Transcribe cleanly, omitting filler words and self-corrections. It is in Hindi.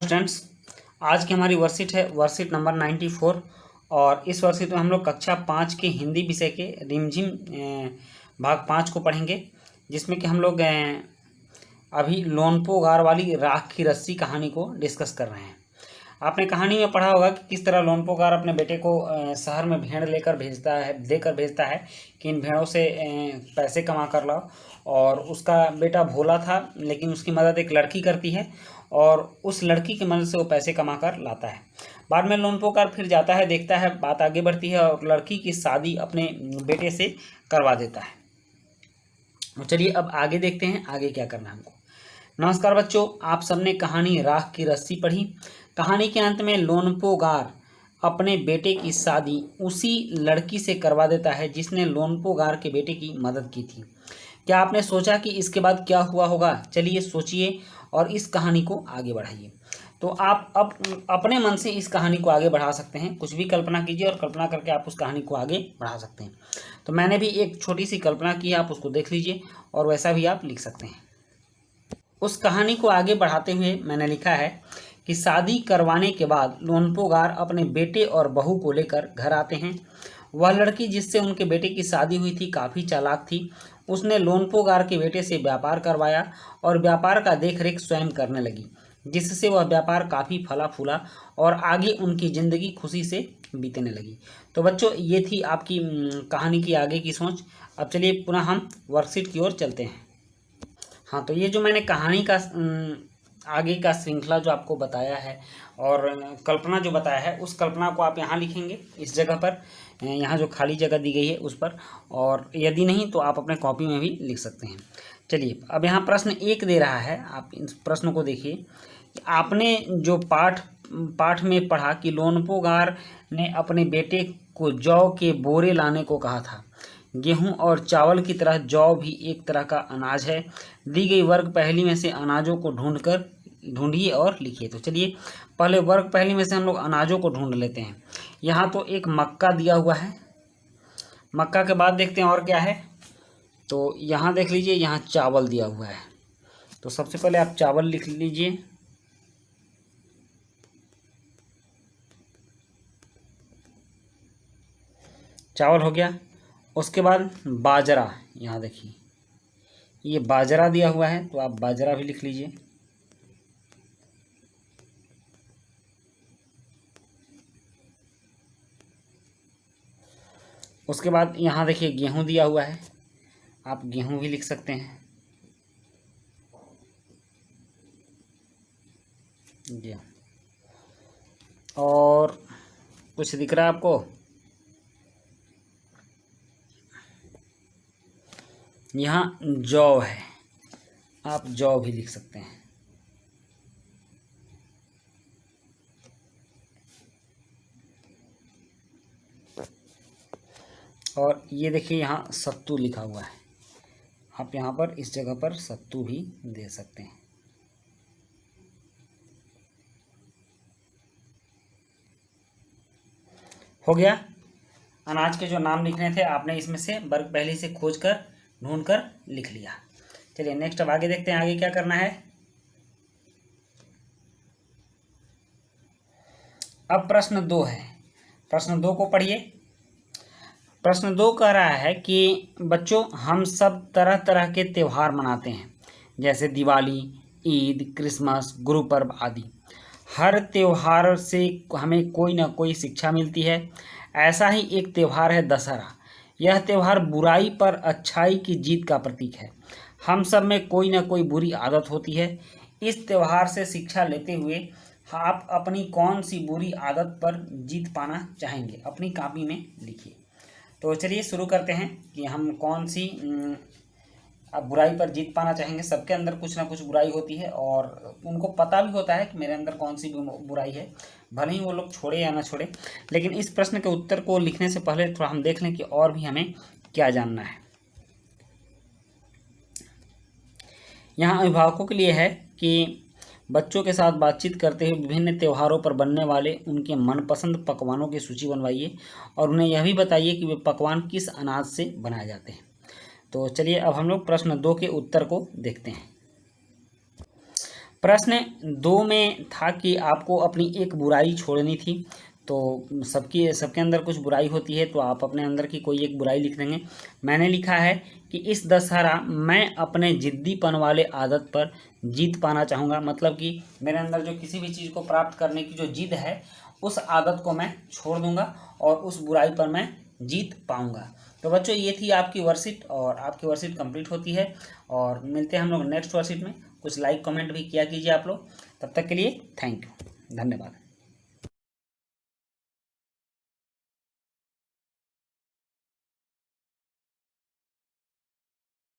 स्टूडेंट्स, आज की हमारी वर्कशीट है वर्कशीट नंबर 94। और इस वर्कशीट में हम लोग कक्षा 5 के हिंदी विषय के रिमझिम भाग 5 को पढ़ेंगे, जिसमें कि हम लोग अभी लोनपो गार वाली राख की रस्सी कहानी को डिस्कस कर रहे हैं। आपने कहानी में पढ़ा होगा कि किस तरह लोनपो गार अपने बेटे को शहर में भेड़ लेकर भेजता है कि इन भेड़ों से पैसे कमा कर लाओ। और उसका बेटा भोला था, लेकिन उसकी मदद एक लड़की करती है और उस लड़की की मदद से वो पैसे कमा कर लाता है। बाद में लोनपो गार फिर जाता है, देखता है, बात आगे बढ़ती है और लड़की की शादी अपने बेटे से करवा देता है। तो चलिए अब आगे देखते हैं आगे क्या करना है हमको। नमस्कार बच्चों, आप सबने कहानी राख की रस्सी पढ़ी। कहानी के अंत में लोनपो गार अपने बेटे की शादी उसी लड़की से करवा देता है जिसने लोनपो गार के बेटे की मदद की थी। क्या आपने सोचा कि इसके बाद क्या हुआ होगा? चलिए सोचिए और इस कहानी को आगे बढ़ाइए। तो आप अब अपने मन से इस कहानी को आगे बढ़ा सकते हैं, कुछ भी कल्पना कीजिए और कल्पना करके आप उस कहानी को आगे बढ़ा सकते हैं। तो मैंने भी एक छोटी सी कल्पना की है, आप उसको देख लीजिए और वैसा भी आप लिख सकते हैं। उस कहानी को आगे बढ़ाते हुए मैंने लिखा है कि शादी करवाने के बाद लोनपो गार अपने बेटे और बहू को लेकर घर आते हैं। वह लड़की जिससे उनके बेटे की शादी हुई थी काफ़ी चालाक थी। उसने लोनपो गार के बेटे से व्यापार करवाया और व्यापार का देखरेख स्वयं करने लगी, जिससे वह व्यापार काफ़ी फला फूला और आगे उनकी ज़िंदगी खुशी से बीतने लगी। तो बच्चों, ये थी आपकी कहानी की आगे की सोच। अब चलिए पुनः हम वर्कशीट की ओर चलते हैं। हाँ, तो ये जो मैंने कहानी का आगे का श्रृंखला जो आपको बताया है और कल्पना जो बताया है, उस कल्पना को आप यहाँ लिखेंगे इस जगह पर, यहाँ जो खाली जगह दी गई है उस पर, और यदि नहीं तो आप अपने कॉपी में भी लिख सकते हैं। चलिए अब यहाँ प्रश्न 1 दे रहा है, आप इस प्रश्न को देखिए। आपने जो पाठ में पढ़ा कि लोनपो गार ने अपने बेटे को जौ के बोरे लाने को कहा था। गेहूं और चावल की तरह जौ भी एक तरह का अनाज है। दी गई वर्ग पहेली में से अनाजों को ढूंढिए और लिखिए। तो चलिए पहले वर्ग पहेली में से हम लोग अनाजों को ढूंढ लेते हैं। यहाँ तो एक मक्का दिया हुआ है, मक्का के बाद देखते हैं और क्या है। तो यहाँ देख लीजिए, यहाँ चावल दिया हुआ है। तो सबसे पहले आप चावल लिख लीजिए। चावल हो गया। उसके बाद बाजरा, यहाँ देखिए ये बाजरा दिया हुआ है, तो आप बाजरा भी लिख लीजिए। उसके बाद यहाँ देखिए गेहूं दिया हुआ है, आप गेहूं भी लिख सकते हैं। गेहूं और कुछ दिख रहा है आपको? यहाँ जौ है, आप जौ भी लिख सकते हैं। और ये देखिए यहाँ सत्तू लिखा हुआ है, आप यहाँ पर इस जगह पर सत्तू भी दे सकते हैं। हो गया। अनाज के जो नाम लिखने थे आपने इसमें से वर्ग पहले से खोज कर ढूंढ कर लिख लिया। चलिए नेक्स्ट अब आगे देखते हैं आगे क्या करना है। अब प्रश्न 2 है, प्रश्न 2 को पढ़िए। प्रश्न 2 कह रहा है कि बच्चों हम सब तरह तरह के त्यौहार मनाते हैं, जैसे दिवाली, ईद, क्रिसमस, गुरु पर्व आदि। हर त्यौहार से हमें कोई ना कोई शिक्षा मिलती है। ऐसा ही एक त्यौहार है दशहरा। यह त्यौहार बुराई पर अच्छाई की जीत का प्रतीक है। हम सब में कोई ना कोई बुरी आदत होती है। इस त्यौहार से शिक्षा लेते हुए आप अपनी कौन सी बुरी आदत पर जीत पाना चाहेंगे? अपनी कॉपी में लिखिए। तो चलिए शुरू करते हैं कि हम कौन सी अब बुराई पर जीत पाना चाहेंगे। सबके अंदर कुछ ना कुछ बुराई होती है और उनको पता भी होता है कि मेरे अंदर कौन सी बुराई है, भले ही वो लोग छोड़े या ना छोड़े। लेकिन इस प्रश्न के उत्तर को लिखने से पहले थोड़ा हम देख लें कि और भी हमें क्या जानना है। यहाँ अभिभावकों के लिए है कि बच्चों के साथ बातचीत करते हुए विभिन्न त्योहारों पर बनने वाले उनके मनपसंद पकवानों की सूची बनवाइए और उन्हें यह भी बताइए कि वे पकवान किस अनाज से बनाए जाते हैं। तो चलिए अब हम लोग प्रश्न 2 के उत्तर को देखते हैं। प्रश्न 2 में था कि आपको अपनी एक बुराई छोड़नी थी। तो सबके अंदर कुछ बुराई होती है, तो आप अपने अंदर की कोई एक बुराई लिख देंगे। मैंने लिखा है कि इस दशहरा मैं अपने जिद्दीपन वाले आदत पर जीत पाना चाहूँगा। मतलब कि मेरे अंदर जो किसी भी चीज़ को प्राप्त करने की जो जिद है, उस आदत को मैं छोड़ दूँगा और उस बुराई पर मैं जीत पाऊँगा। तो बच्चों, ये थी आपकी वर्कशीट और आपकी वर्कशीट कंप्लीट होती है। और मिलते हैं हम लोग नेक्स्ट वर्कशीट में। कुछ लाइक कमेंट भी किया कीजिए आप लोग। तब तक के लिए थैंक यू, धन्यवाद।